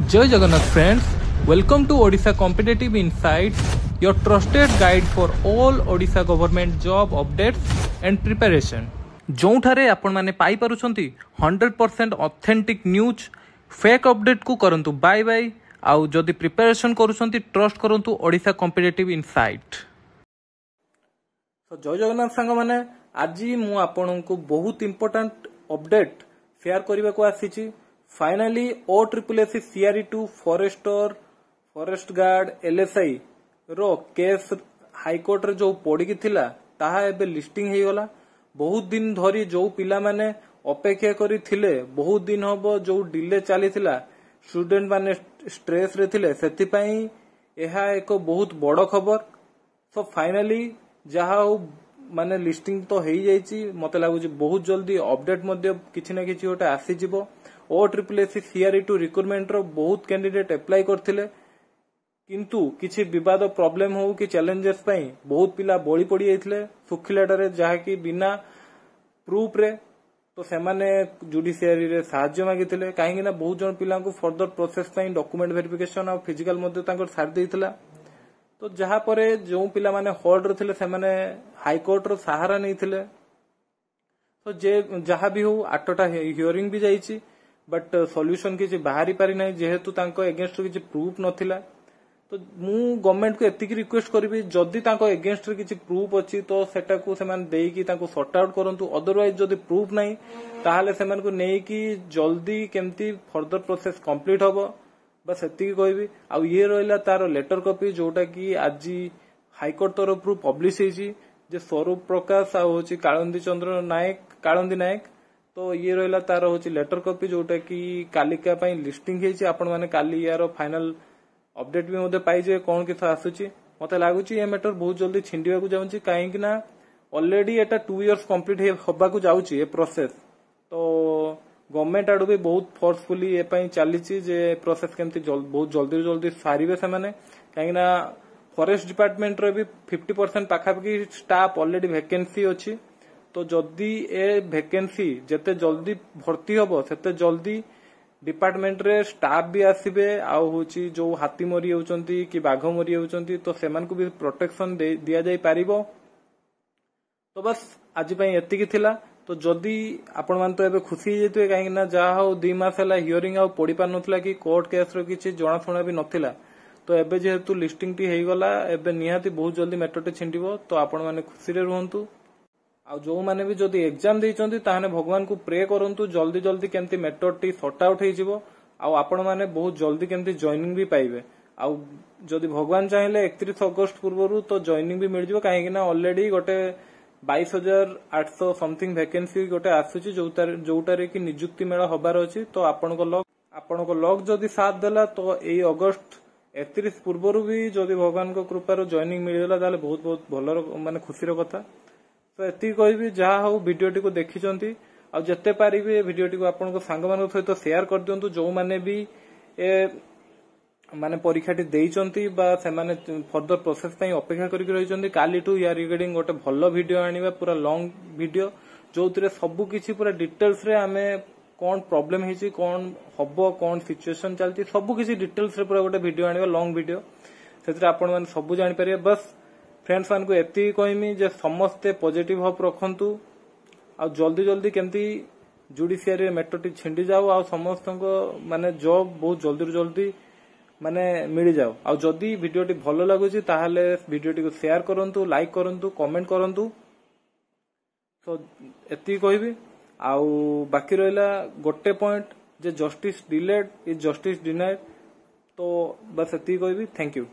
Jai Jagannath friends, welcome to Odisha Competitive Insights, your trusted guide for all Odisha government job updates and preparation. जोठारे आपण माने पाई पारुछंती 100% authentic news fake update को करंतु bye bye आउ जदि preparation करूछंती trust करंतु Odisha competitive insight. तो जय जगन्नाथ सांग माने आज मु आपनकु बहुत इंपोर्टेंट अपडेट शेयर करबा को आसीची। Finally OSSC CRE2 forester forest guard LSI रो केस हाईकोर्ट रे जो पड़ी की थिला ताहा एबे लिस्टिंग हे गला। बहुत दिन धरी जो पिला माने अपेक्षा करी थिले बहुत दिन हबो जो डिले चली थिला स्टूडेंट माने स्ट्रेस रे थिले सेति पई एहा एक बहुत बड़ खबर। सो फाइनली जहा माने लिस्टिंग तो हेई जाईची मते लागुची बहुत जल्दी अपडेट मध्ये किछि ना किछि ओटा आसी जिवो। OSSC CRE2 रिक्रुटमेंट रो बहुत कैंडिडेट अप्लाई करथिले किंतु किछि विवाद प्रॉब्लम हो कि चैलेंजेस पई बहुत पिला बळी पड़ी जाइथिले सुखिलाटा रे जहा कि बिना प्रूफ रे तो सेमाने जुडिशियरी रे सहाय्य मागिथिले काहेकि ना बहुत जन पिला को फर्दर प्रोसेस पई डॉक्यूमेंट वेरिफिकेशन और फिजिकल मध्ये तांकर साथ देइथिला। तो जहा परे जो पिला माने होल्ड रे थिले सेमाने हाई कोर्ट रो सहारा नैथिले। तो जे जहा भी हो 8टा हियरिंग भी जाईची बट सॉल्यूशन किछि बाहरी पारि नै जेहेतु तांको अगेंस्ट किछि प्रूफ नथिला। तो मु गवर्नमेंट को एतिकी रिक्वेस्ट करबी जदि तांको अगेंस्ट रे किछि प्रूफ अछि तो सेटा को सेमान देई कि तांको सॉर्ट आउट करंतु। अदरवाइज जदि प्रूफ नै ताहाले सेमान को नेई कि जल्दी केमती फर्दर प्रोसेस कंप्लीट होबो बस एतिकी कहबी। आ ये रहला तार लेटर कॉपी जोटा कि आज हाई कोर्ट तरफ रु पब्लिश हेछि जे स्वरूप प्रकाश आ होछि काळंदी चंद्र नायक काळंदी नायक। तो ये रहला तार होछि लेटर कॉपी जोटा कि कालिका पई लिस्टिंग हेछि। आपण माने काली यार फाइनल अपडेट भी मध्ये पाई जे कोन किथा आसुची। मते लागुची ए मैटर बहुत जल्दी छिंडिबा को जाउची काहेकि ना ऑलरेडी एटा 2 इयर्स कंप्लीट होबा को जाउची ए प्रोसेस। तो गवर्नमेंट आडू भी बहुत फोर्सफुली ए पई चलीची जे प्रोसेस केमती बहुत जल्दी जल्दी सारिबे से माने काहेकि ना फॉरेस्ट डिपार्टमेंट रे भी 50% पाखापाखि स्टाफ ऑलरेडी वैकेंसी अछि। तो जदि ए वैकेंसी जते जल्दी भर्ती होबो सेते जल्दी डिपार्टमेंट रे स्टाफ भी आसीबे आ होची जो हाथी मरी होचंती कि बाघ मरी होचंती तो सेमान को भी प्रोटेक्शन दिया जाई पारिबो। तो बस आज पई एतिकी थिला। तो जदि आपण मान तो एबे खुशी जेतु काहे ना जा हो 2 मास हला हियरिंग आ पड़ी पार नथला कि कोर्ट केस रो किछि जणा सुना भी नथिला। तो एबे जेहेतु लिस्टिंग टी हेई गला एबे निहाती बहुत जल्दी मैटर टे छिंडिबो। तो आपण माने खुशी रे रहंतु। आ जो माने भी जदि एग्जाम देइचंती ताहाने भगवान को प्रे करंतु जल्दी जल्दी केमती मेथड टी सॉर्ट आउट हे जिवो आ आपण माने बहुत जल्दी केमती जॉइनिंग भी पाइबे। आ जदि भगवान चाहिले 31 अगस्त पूर्वरु तो जॉइनिंग भी मिल जिवो काहेकि ना ऑलरेडी गोटे 22,800 समथिंग वैकेंसी गोटे आसुची जोटारे कि नियुक्ति मेला हबार अछि। तो आपण को लक जदि साथ देला तो एई अगस्त 31 पूर्वरु भी जदि भगवान को कृपा जॉइनिंग मिल गेला ताले बहुत बहुत भलर माने खुशी रो कथा। तो एति कहबी जहा हो वीडियोटी को देखिचंती आ जते पारिबे वीडियोटी को आपन को सांग मान सहित शेयर कर दियंतु जो माने भी ए माने परीक्षाटी देइचंती बा से माने फर्दर प्रोसेस पई अपेक्षा करि रहिचंती। काली टू या रिगार्डिंग गोटे भलो वीडियो आनिबा पूरा लॉन्ग वीडियो जोतरे सब किछि पूरा डिटेल्स रे हमें कोन प्रॉब्लम हेछि कोन हबो कोन सिचुएशन चलती सब किछि डिटेल्स रे पूरा गोटे वीडियो आनिबा लॉन्ग वीडियो सेतरे आपन माने सब जानि परिबे। बस फ्रेंड्स मान को एति कहमी जे समस्ते पॉजिटिव होप रखंतु आ जल्दी जल्दी केमती जुडिशियरी मैटर टी छिंडी जाओ आ समस्त को माने जॉब बहुत जल्दी जल्दी माने मिल जाओ। आ जदी वीडियोटी भलो लागुची ताहाले वीडियोटी को शेयर करंतु लाइक करंतु कमेंट करंतु। तो एति कहबी आ बाकी रहला गोटे point J justice delayed is justice denied. तो बस एति कहबी। Thank you.